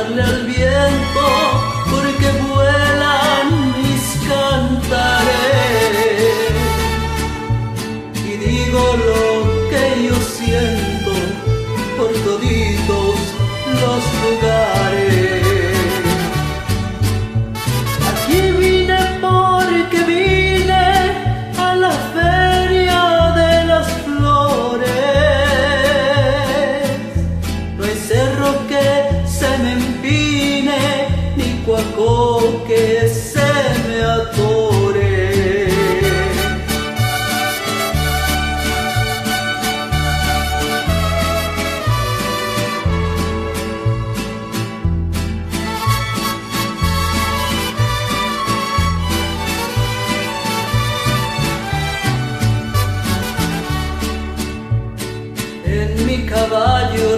cantarle al viento, porque vuelan mis cantares. Y digo lo que yo siento por toditos los lugares. Aquí vine porque vine a la feria de las flores. No hay cerro que se me empine, ni cuaco que se me atore. En mi caballo